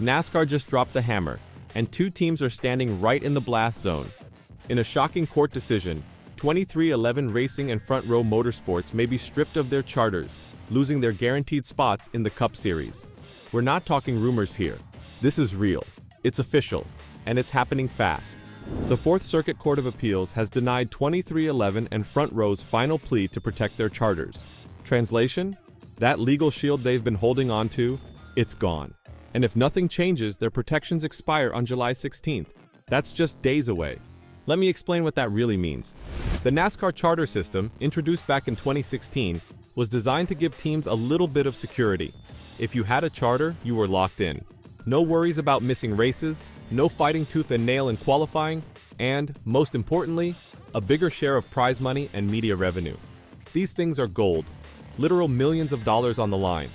NASCAR just dropped the hammer, and two teams are standing right in the blast zone. In a shocking court decision, 2311 Racing and Front Row Motorsports may be stripped of their charters, losing their guaranteed spots in the Cup Series. We're not talking rumors here. This is real. It's official, and it's happening fast. The Fourth Circuit Court of Appeals has denied 2311 and Front Row's final plea to protect their charters. Translation? That legal shield they've been holding on to, it's gone. And if nothing changes, their protections expire on July 16th. That's just days away. Let me explain what that really means. The NASCAR charter system, introduced back in 2016, was designed to give teams a little bit of security. If you had a charter, you were locked in. No worries about missing races, no fighting tooth and nail in qualifying, and, most importantly, a bigger share of prize money and media revenue. These things are gold, literal millions of dollars on the line.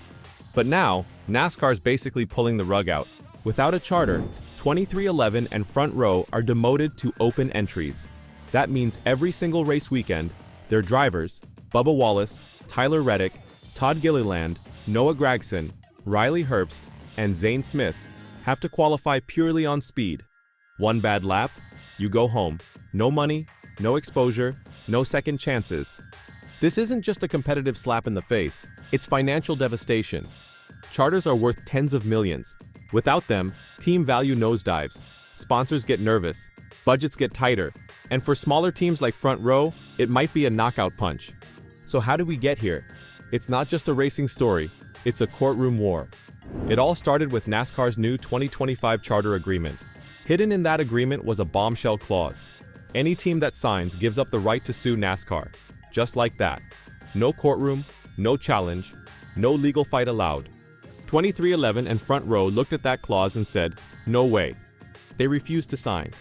But now, NASCAR's basically pulling the rug out. Without a charter, 2311 and Front Row are demoted to open entries. That means every single race weekend, their drivers, Bubba Wallace, Tyler Reddick, Todd Gilliland, Noah Gragson, Riley Herbst, and Zane Smith, have to qualify purely on speed. One bad lap, you go home. No money, no exposure, no second chances. This isn't just a competitive slap in the face, it's financial devastation. Charters are worth tens of millions. Without them, team value nosedives, sponsors get nervous, budgets get tighter, and for smaller teams like Front Row, it might be a knockout punch. So how did we get here? It's not just a racing story, it's a courtroom war. It all started with NASCAR's new 2025 charter agreement. Hidden in that agreement was a bombshell clause. Any team that signs gives up the right to sue NASCAR. Just like that. No courtroom, no challenge, no legal fight allowed. 2311 and Front Row looked at that clause and said, no way. They refused to sign.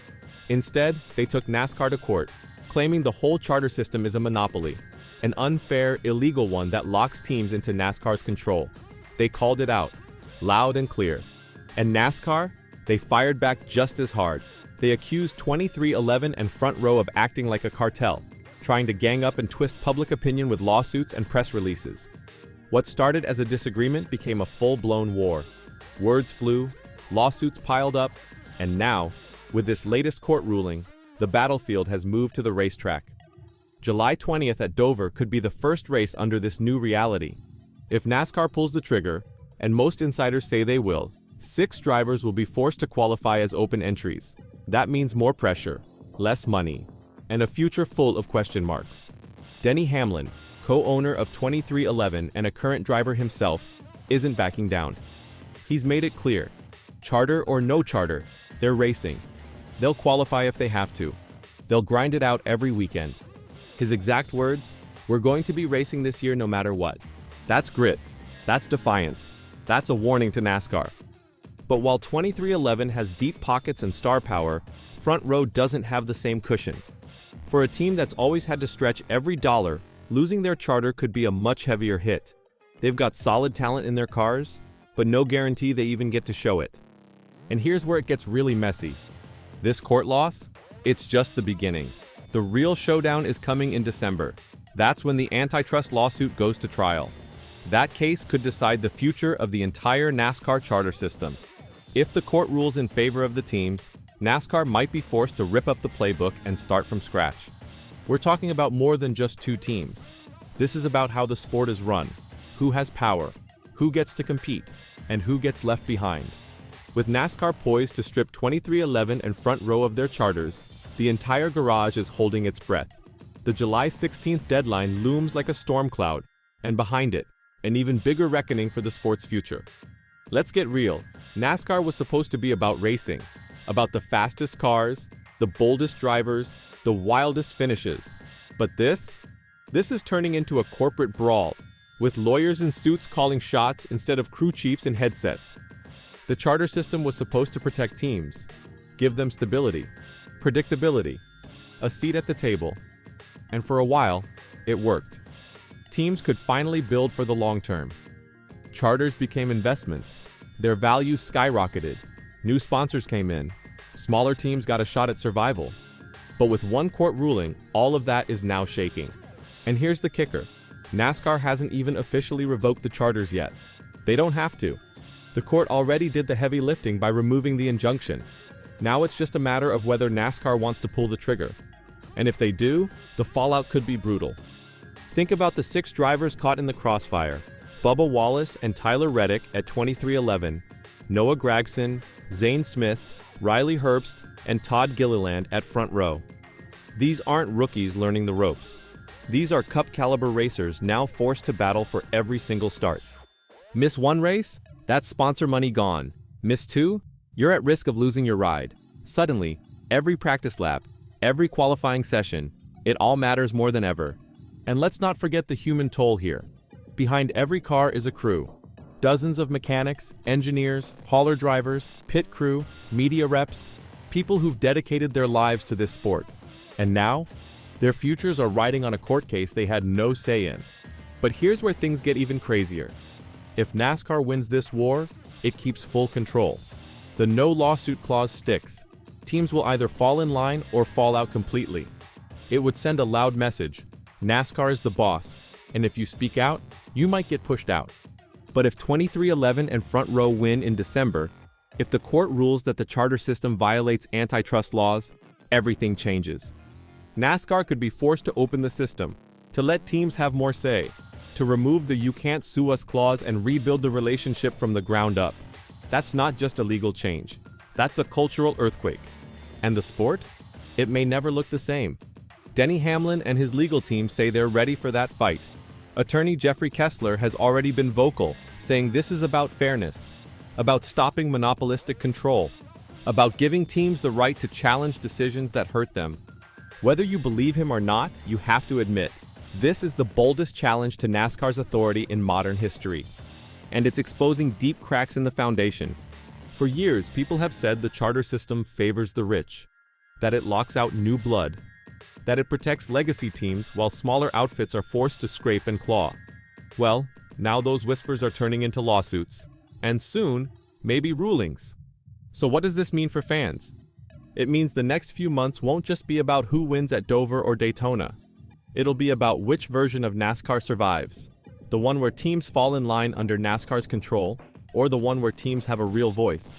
Instead, they took NASCAR to court, claiming the whole charter system is a monopoly, an unfair, illegal one that locks teams into NASCAR's control. They called it out, loud and clear. And NASCAR? They fired back just as hard. They accused 2311 and Front Row of acting like a cartel, trying to gang up and twist public opinion with lawsuits and press releases. What started as a disagreement became a full-blown war. Words flew, lawsuits piled up, and now, with this latest court ruling, the battlefield has moved to the racetrack. July 20th at Dover could be the first race under this new reality. If NASCAR pulls the trigger, and most insiders say they will, 6 drivers will be forced to qualify as open entries. That means more pressure, less money, and a future full of question marks. Denny Hamlin, co-owner of 2311 and a current driver himself, isn't backing down. He's made it clear, charter or no charter, they're racing. They'll qualify if they have to. They'll grind it out every weekend. His exact words, we're going to be racing this year no matter what. That's grit. That's defiance. That's a warning to NASCAR. But while 2311 has deep pockets and star power, Front Row doesn't have the same cushion. For a team that's always had to stretch every dollar, losing their charter could be a much heavier hit. They've got solid talent in their cars, but no guarantee they even get to show it. And here's where it gets really messy. This court loss? It's just the beginning. The real showdown is coming in December. That's when the antitrust lawsuit goes to trial. That case could decide the future of the entire NASCAR charter system. If the court rules in favor of the teams, NASCAR might be forced to rip up the playbook and start from scratch. We're talking about more than just 2 teams. This is about how the sport is run, who has power, who gets to compete, and who gets left behind. With NASCAR poised to strip 2311 and Front Row of their charters, the entire garage is holding its breath. The July 16th deadline looms like a storm cloud, and behind it, an even bigger reckoning for the sport's future. Let's get real. NASCAR was supposed to be about racing, about the fastest cars, the boldest drivers, the wildest finishes. But this is turning into a corporate brawl, with lawyers in suits calling shots instead of crew chiefs in headsets. The charter system was supposed to protect teams, give them stability, predictability, a seat at the table, and for a while, it worked. Teams could finally build for the long term. Charters became investments. Their values skyrocketed. New sponsors came in. Smaller teams got a shot at survival. But with one court ruling, all of that is now shaking. And here's the kicker. NASCAR hasn't even officially revoked the charters yet. They don't have to. The court already did the heavy lifting by removing the injunction. Now it's just a matter of whether NASCAR wants to pull the trigger. And if they do, the fallout could be brutal. Think about the 6 drivers caught in the crossfire: Bubba Wallace and Tyler Reddick at 2311, Noah Gragson, Zane Smith, Riley Herbst, and Todd Gilliland at front row. These aren't rookies learning the ropes. These are Cup-caliber racers now forced to battle for every single start. Miss one race? That's sponsor money gone. Miss 2? You're at risk of losing your ride. Suddenly, every practice lap, every qualifying session, it all matters more than ever. And let's not forget the human toll here. Behind every car is a crew. Dozens of mechanics, engineers, hauler drivers, pit crew, media reps, people who've dedicated their lives to this sport. And now, their futures are riding on a court case they had no say in. But here's where things get even crazier. If NASCAR wins this war, it keeps full control. The no lawsuit clause sticks. Teams will either fall in line or fall out completely. It would send a loud message. NASCAR is the boss, and if you speak out, you might get pushed out. But if 2311 and Front Row win in December, if the court rules that the charter system violates antitrust laws, everything changes. NASCAR could be forced to open the system, to let teams have more say, to remove the "you can't sue us" clause and rebuild the relationship from the ground up. That's not just a legal change. That's a cultural earthquake. And the sport? It may never look the same. Denny Hamlin and his legal team say they're ready for that fight. Attorney Jeffrey Kessler has already been vocal, saying this is about fairness, about stopping monopolistic control, about giving teams the right to challenge decisions that hurt them. Whether you believe him or not, you have to admit, this is the boldest challenge to NASCAR's authority in modern history. And it's exposing deep cracks in the foundation. For years, people have said the charter system favors the rich, that it locks out new blood, that it protects legacy teams while smaller outfits are forced to scrape and claw. Well, now those whispers are turning into lawsuits, and soon, maybe rulings. So what does this mean for fans? It means the next few months won't just be about who wins at Dover or Daytona. It'll be about which version of NASCAR survives. The one where teams fall in line under NASCAR's control, or the one where teams have a real voice.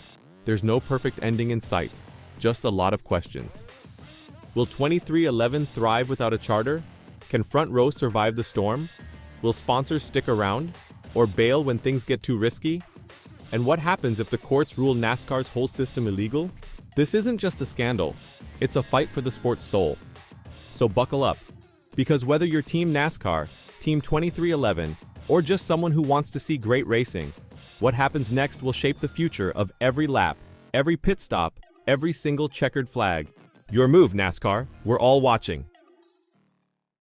There's no perfect ending in sight, just a lot of questions. Will 2311 thrive without a charter? Can Front Row survive the storm? Will sponsors stick around, or bail when things get too risky? And what happens if the courts rule NASCAR's whole system illegal? This isn't just a scandal, it's a fight for the sport's soul. So buckle up, because whether you're Team NASCAR, Team 2311, or just someone who wants to see great racing, what happens next will shape the future of every lap, every pit stop, every single checkered flag. Your move, NASCAR. We're all watching.